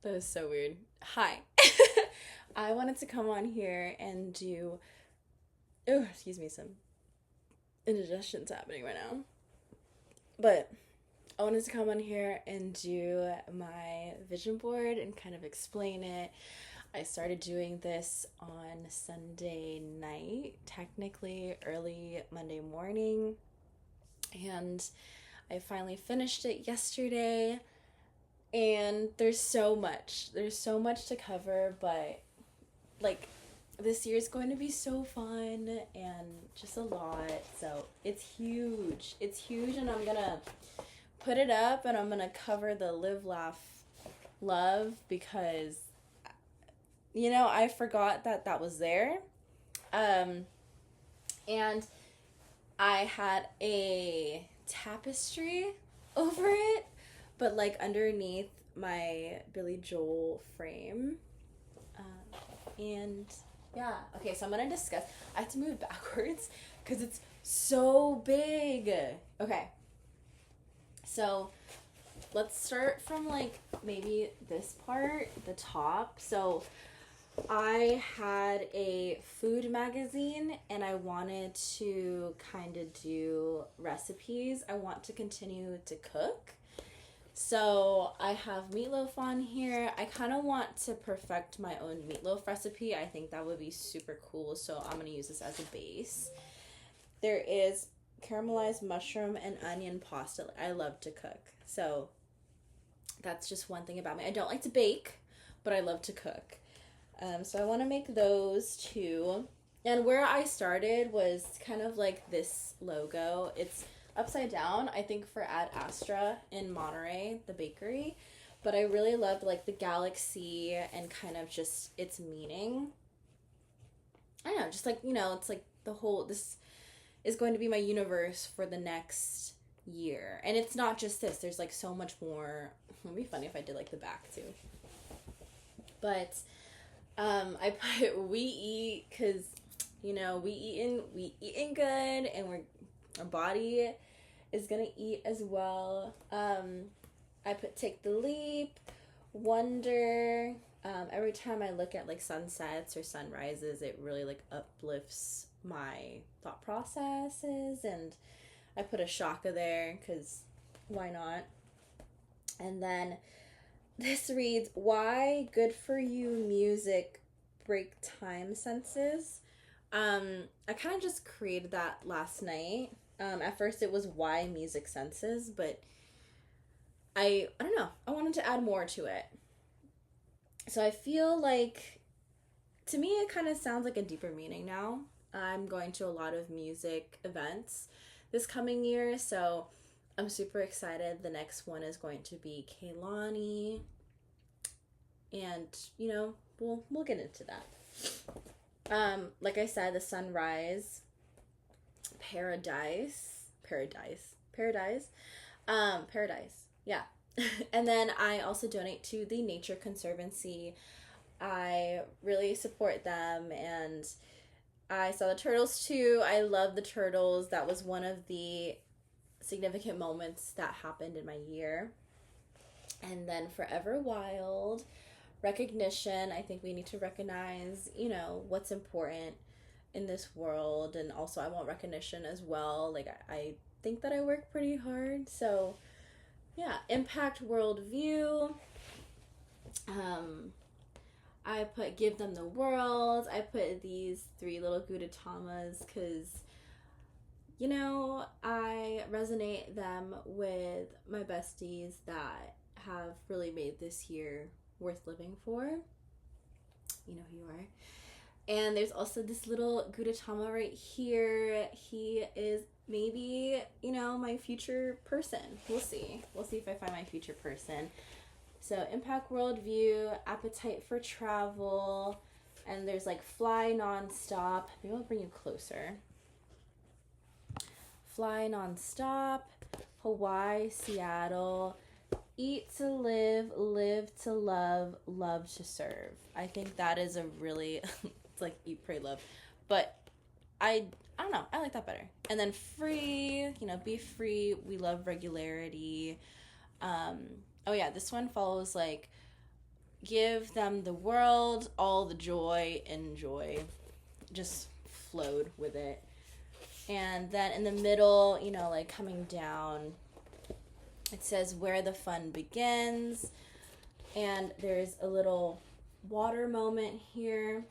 That is so weird. Hi. I wanted to come on here and do. Oh, excuse me, some indigestion's happening right now. But I wanted to come on here and do my vision board and kind of explain it. I started doing this on Sunday night, technically early Monday morning, and I finally finished it yesterday. And there's so much to cover, but like this year is going to be so fun and just a lot. So it's huge, and I'm gonna put it up and I'm gonna cover the live laugh love because I forgot that that was there. um and I had a tapestry over it, but like underneath my Billy Joel frame. And yeah, okay, so I'm gonna discuss. I have to move backwards because it's so big. Okay, so let's start from like maybe this part, the top. So I had a food magazine and I wanted to kind of do recipes. I want to continue to cook. So I have meatloaf on here. I kind of want to perfect my own meatloaf recipe. I think that would be super cool. So I'm going to use this as a base. There is caramelized mushroom and onion pasta. I love to cook. So that's just one thing about me. I don't like to bake, but I love to cook. So I want to make those two. And where I started was kind of like this logo. It's upside down, I think, for Ad Astra in Monterey, the bakery. But I really loved like the galaxy and kind of just its meaning. I don't know, just like, it's like the whole, this is going to be my universe for the next year. And it's not just this, there's like so much more. It would be funny if I did like the back too. But I put we eat because, we eating good, and our body is gonna eat as well. I put take the leap, wonder. Every time I look at like sunsets or sunrises, it really like uplifts my thought processes, and I put a shaka there because why not? And then this reads, why good for you music break time senses. I kind of just created that last night. At first it was why music senses, but I don't know. I wanted to add more to it. So I feel like, to me, it kind of sounds like a deeper meaning now. I'm going to a lot of music events this coming year, so I'm super excited. The next one is going to be Kehlani, and we'll get into that. Like I said, the sunrise, paradise. Yeah. And then I also donate to the Nature Conservancy. I really support them, and I saw the turtles too. I love the turtles. That was one of the significant moments that happened in my year. And then Forever Wild, recognition. I think we need to recognize, what's important in this world. And also I want recognition as well. Like I think that I work pretty hard. So yeah, impact worldview. I put give them the world. I put these three little Gudatamas because I resonate them with my besties that have really made this year worth living for. You know who you are. And there's also this little Gudatama right here. He is maybe, my future person. We'll see. We'll see if I find my future person. So impact worldview, appetite for travel, and there's like fly nonstop. Maybe I'll bring you closer. Fly nonstop, Hawaii, Seattle, eat to live, live to love, love to serve. I think that is a really, it's like eat, pray, love. But I don't know, I like that better. And then free, be free, we love regularity. Oh yeah, this one follows like give them the world, all the joy, enjoy. Just flowed with it. And then in the middle, you know, like coming down, it says where the fun begins. And there's a little water moment here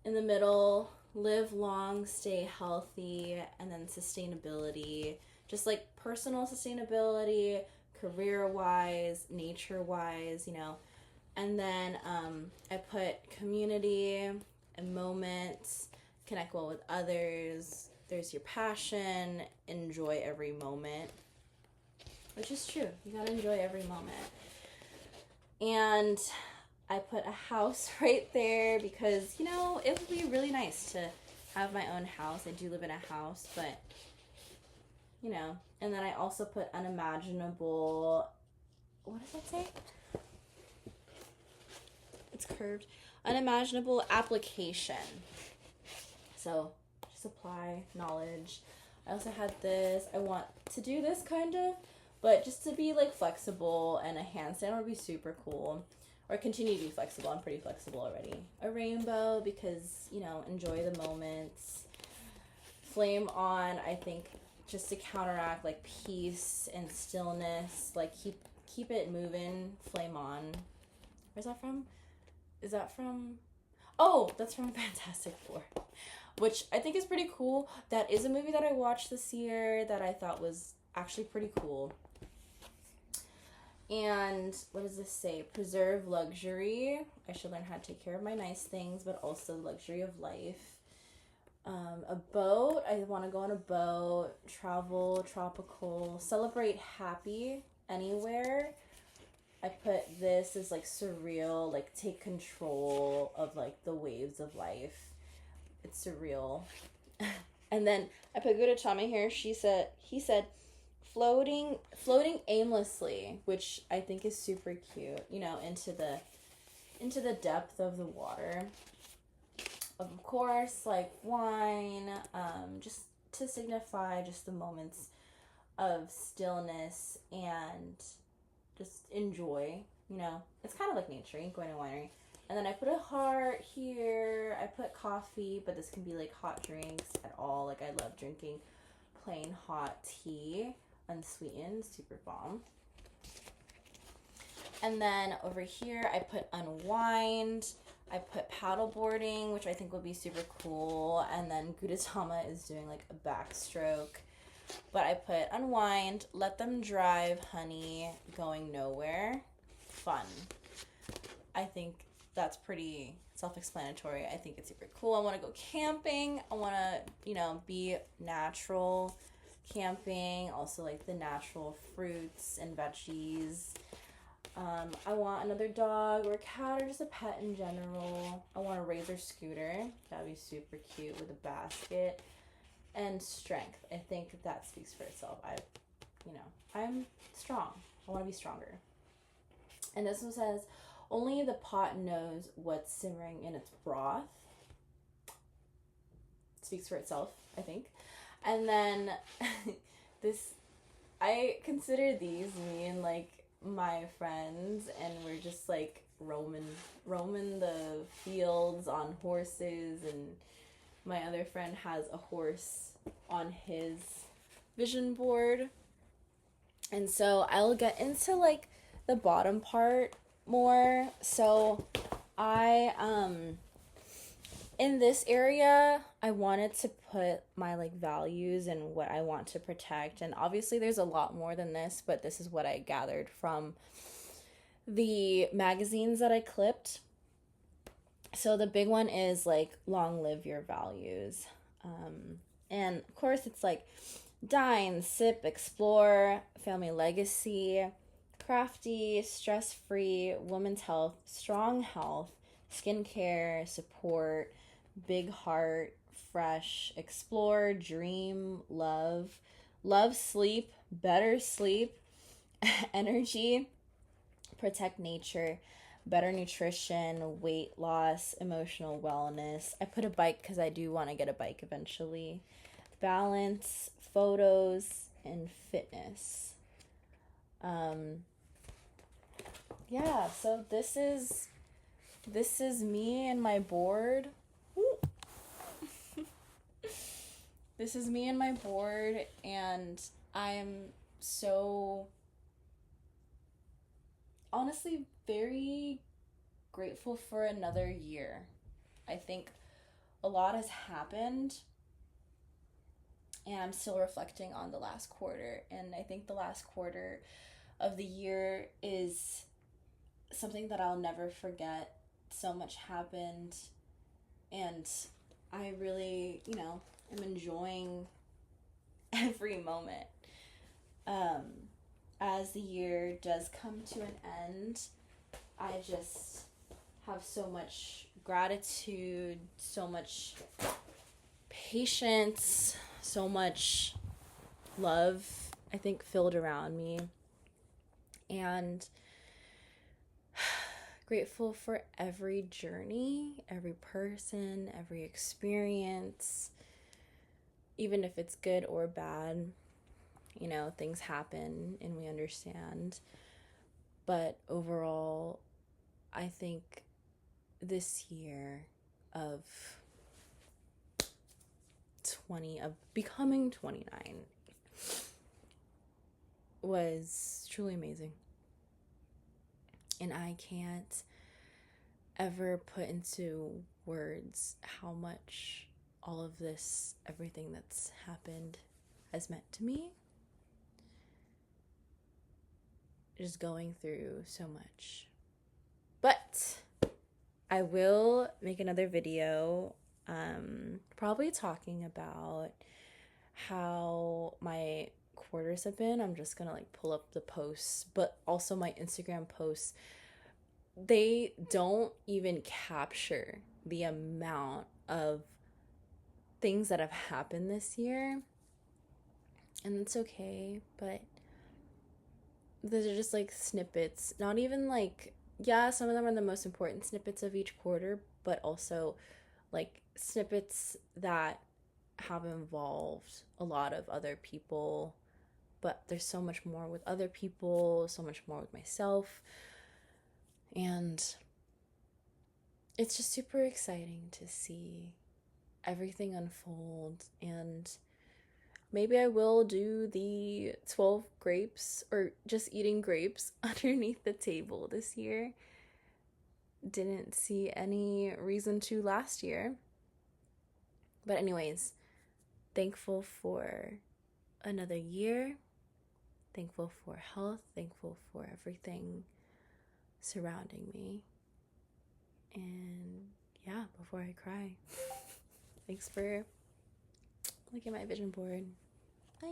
in the middle. Live long, stay healthy, and then sustainability. Just like personal sustainability, career-wise, nature-wise, you know. And then I put community and moments, connect well with others. There's your passion, enjoy every moment. Which is true. You gotta enjoy every moment. And I put a house right there because, you know, it would be really nice to have my own house. I do live in a house, but, you know. And then I also put unimaginable, what does that say? It's curved. Unimaginable application. So, just apply knowledge. I also had this. I want to do this kind of, but just to be like flexible, and a handstand would be super cool. Or continue to be flexible. I'm pretty flexible already. A rainbow because, you know, enjoy the moments. Flame on, I think, just to counteract like peace and stillness. Like keep it moving. Flame on. Where's that from? Is that from? Oh, that's from Fantastic Four, which I think is pretty cool. That is a movie that I watched this year that I thought was actually pretty cool. And what does this say? Preserve luxury. I should learn how to take care of my nice things, but also the luxury of life. A boat. I want to go on a boat. Travel, tropical. Celebrate happy anywhere. I put this as like surreal, like take control of like the waves of life. It's surreal. And then I put Gudetama here. He said, floating aimlessly, which I think is super cute, you know, into the depth of the water. Of course, like wine, just to signify just the moments of stillness and just enjoy, you know. It's kind of like nature, going to a winery. And then I put a heart here. I put coffee, but this can be like hot drinks at all. Like I love drinking plain hot tea, unsweetened, super bomb. And then over here, I put unwind. I put paddleboarding, which I think would be super cool. And then Gudetama is doing like a backstroke. But I put unwind, let them drive, honey, going nowhere, fun. I think that's pretty self-explanatory. I think it's super cool. I want to go camping. I want to, you know, be natural camping. Also like the natural fruits and veggies. I want another dog or a cat or just a pet in general. I want a razor scooter. That'd be super cute with a basket. And strength. I think that speaks for itself. I'm strong. I want to be stronger. And this one says, only the pot knows what's simmering in its broth. Speaks for itself, I think. And then I consider these me and like my friends, and we're just like roaming the fields on horses, and my other friend has a horse on his vision board. And so I'll get into like the bottom part more. So I in this area I wanted to put my like values and what I want to protect, and obviously there's a lot more than this, but this is what I gathered from the magazines that I clipped. So the big one is like long live your values. And of course it's like dine, sip, explore, family legacy, crafty, stress-free, women's health, strong health, skincare, support, big heart, fresh, explore, dream, love, sleep, better sleep, energy, protect nature, better nutrition, weight loss, emotional wellness. I put a bike because I do want to get a bike eventually. Balance, photos, and fitness. Yeah, so this is This is me and my board. This is me and my board, and I'm so honestly very grateful for another year. I think a lot has happened, and I'm still reflecting on the last quarter. And I think the last quarter of the year is something that I'll never forget. So much happened, and I really, am enjoying every moment. As the year does come to an end, I just have so much gratitude, so much patience, so much love, I think, filled around me. And grateful for every journey, every person, every experience, even if it's good or bad. Things happen and we understand. But overall, I think this year of becoming 29 was truly amazing. And I can't ever put into words how much all of this, everything that's happened, has meant to me. Just going through so much. But I will make another video, probably talking about how my quarters have been. I'm just gonna pull up the posts, but also my Instagram posts. They don't even capture the amount of things that have happened this year, and it's okay. But those are just snippets, not even some of them are the most important snippets of each quarter, but also snippets that have involved a lot of other people. But there's so much more with other people, so much more with myself, and it's just super exciting to see everything unfold. And maybe I will do the 12 grapes, or just eating grapes underneath the table this year. Didn't see any reason to last year. But anyways, thankful for another year. Thankful for health. Thankful for everything surrounding me. And yeah, before I cry, thanks for looking at my vision board. Bye.